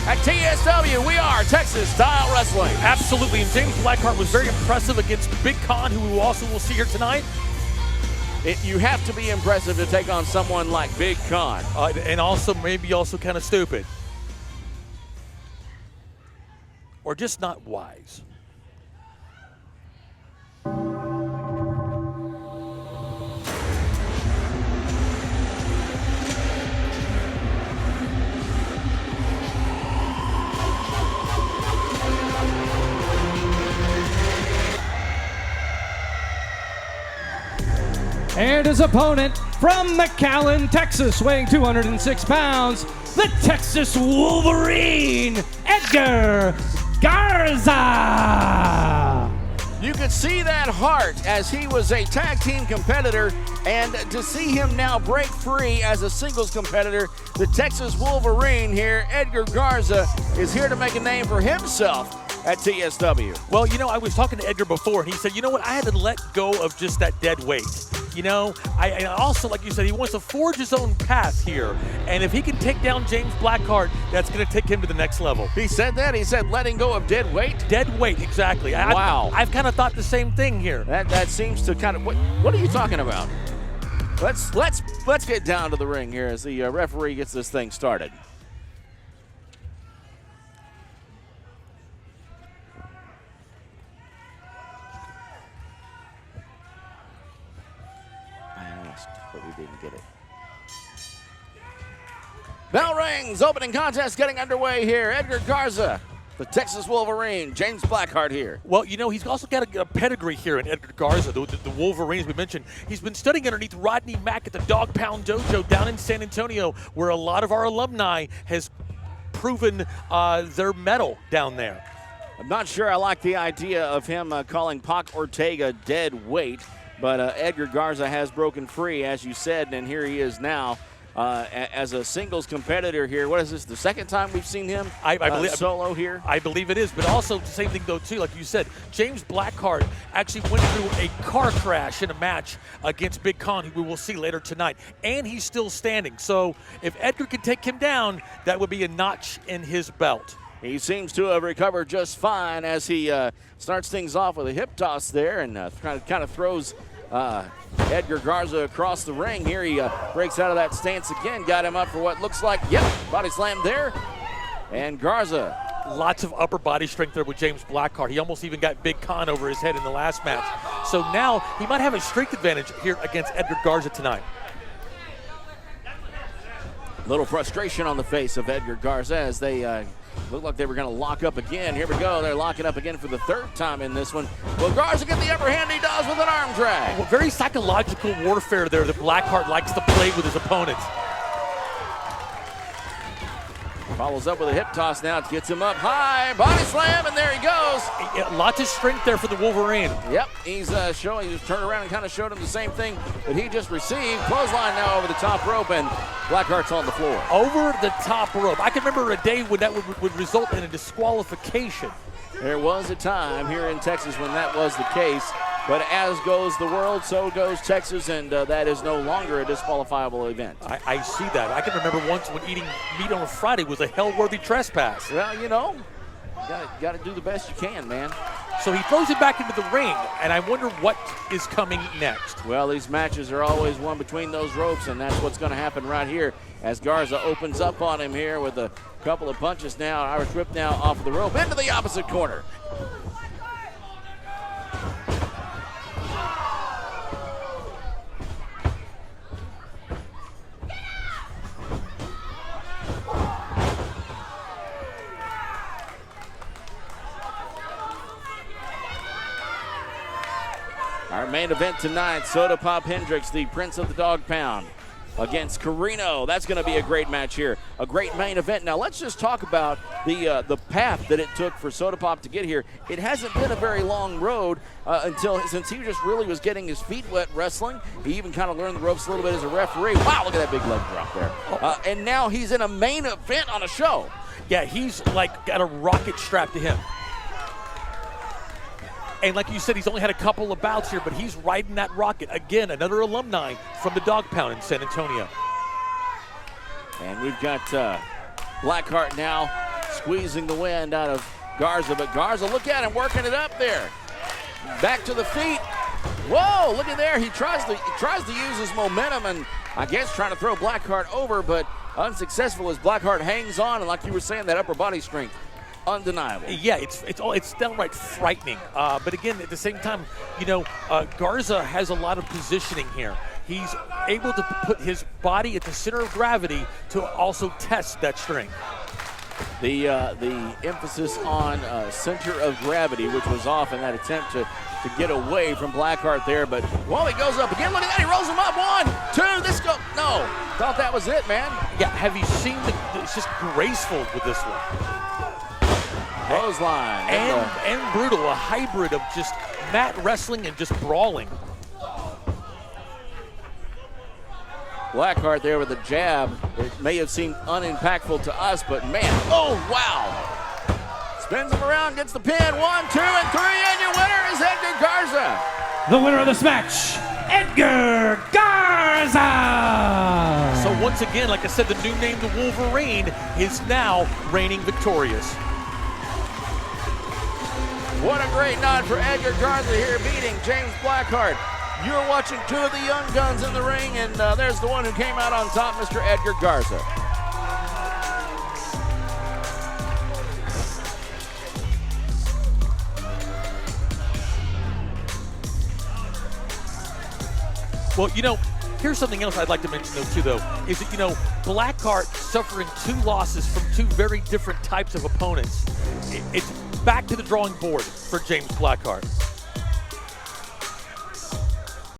at TSW. We are Texas Style Wrestling. Absolutely, and James Blackheart was very impressive against Big Con, who we also will see here tonight. You have to be impressive to take on someone like Big Con. And also maybe kind of stupid. Or just not wise. And his opponent from McAllen, Texas, weighing 206 pounds, the Texas Wolverine, Edgar Garza. You could see that heart as he was a tag team competitor, and to see him now break free as a singles competitor, the Texas Wolverine here, Edgar Garza, is here to make a name for himself at TSW. Well, you know, I was talking to Edgar before, and he said, you know what, I had to let go of just that dead weight. You know, and also, like you said, he wants to forge his own path here. And if he can take down James Blackheart, that's going to take him to the next level. He said that? He said letting go of dead weight? Dead weight, exactly. Wow. I've kind of thought the same thing here. That seems to kind of, what are you talking about? Let's get down to the ring here as the referee gets this thing started. But we didn't get it. Bell rings, opening contest getting underway here. Edgar Garza, the Texas Wolverine, James Blackheart here. Well, you know, he's also got a pedigree here in Edgar Garza, the Wolverines we mentioned. He's been studying underneath Rodney Mack at the Dog Pound Dojo down in San Antonio, where a lot of our alumni has proven their mettle down there. I'm not sure I like the idea of him calling Pac Ortega dead weight. But Edgar Garza has broken free, as you said, and here he is now as a singles competitor here. What is this, the second time we've seen him I believe, solo here? I believe it is, but also the same thing, though, too, like you said. James Blackheart actually went through a car crash in a match against Big Con, who we will see later tonight, and he's still standing. So if Edgar can take him down, that would be a notch in his belt. He seems to have recovered just fine as he starts things off with a hip toss there and kind of throws Edgar Garza across the ring. Here he breaks out of that stance again, got him up for what looks like, body slam there. And Garza. Lots of upper body strength there with James Blackheart. He almost even got Big Con over his head in the last match. So now he might have a strength advantage here against Edgar Garza tonight. Little frustration on the face of Edgar Garza as they looked like they were going to lock up again. Here we go. They're locking up again for the third time in this one. Will Garza get the upper hand? He does with an arm drag. Well, very psychological warfare there that Blackheart likes to play with his opponents. Follows up with a hip toss now. It gets him up high. Body slam, and there he goes. Lots of strength there for the Wolverine. Yep, he's showing. He just turned around and kind of showed him the same thing that he just received. Clothesline now over the top rope, and Blackheart's on the floor. Over the top rope. I can remember a day when that would result in a disqualification. There was a time here in Texas when that was the case. But as goes the world, so goes Texas, and that is no longer a disqualifiable event. I see that. I can remember once when eating meat on a Friday was a hell-worthy trespass. Well, you know, got to do the best you can, man. So he throws it back into the ring, and I wonder what is coming next. Well, these matches are always won between those ropes, and that's what's going to happen right here as Garza opens up on him here with a couple of punches now. Irish whip now off of the rope into the opposite corner. Our main event tonight, Soda Pop Hendricks, the Prince of the Dog Pound, against Carino. That's going to be a great match here, a great main event. Now let's just talk about the path that it took for Soda Pop to get here. It hasn't been a very long road since he just really was getting his feet wet wrestling. He even kind of learned the ropes a little bit as a referee. Wow, look at that big leg drop there. And now he's in a main event on a show. Yeah, he's like got a rocket strapped to him. And like you said, he's only had a couple of bouts here, but he's riding that rocket. Again, another alumni from the Dog Pound in San Antonio. And we've got Blackheart now squeezing the wind out of Garza. But Garza, look at him working it up there. Back to the feet. Whoa, look at there. He tries to use his momentum and I guess trying to throw Blackheart over, but unsuccessful as Blackheart hangs on. And like you were saying, that upper body strength, undeniable. Yeah, it's downright frightening. But again, at the same time, Garza has a lot of positioning here. He's able to put his body at the center of gravity to also test that strength. The emphasis on center of gravity, which was off in that attempt to get away from Blackheart there. But, well, he goes up again. Look at that. He rolls him up. 1, 2. This go. No. Thought that was it, man. Yeah, have you seen it's just graceful with this one. Clothesline. And brutal. A hybrid of just mat wrestling and just brawling. Blackheart there with a jab. It may have seemed unimpactful to us, but man, oh wow. Spins him around, gets the pin. 1, 2, and 3, and your winner is Edgar Garza. The winner of this match, Edgar Garza. So once again, like I said, the new name, the Wolverine, is now reigning victorious. What a great nod for Edgar Garza here, beating James Blackheart. You're watching 2 of the young guns in the ring, and there's the one who came out on top, Mr. Edgar Garza. Well, here's something else I'd like to mention, though, is that, Blackheart suffering 2 losses from 2 very different types of opponents. It's back to the drawing board for James Blackheart.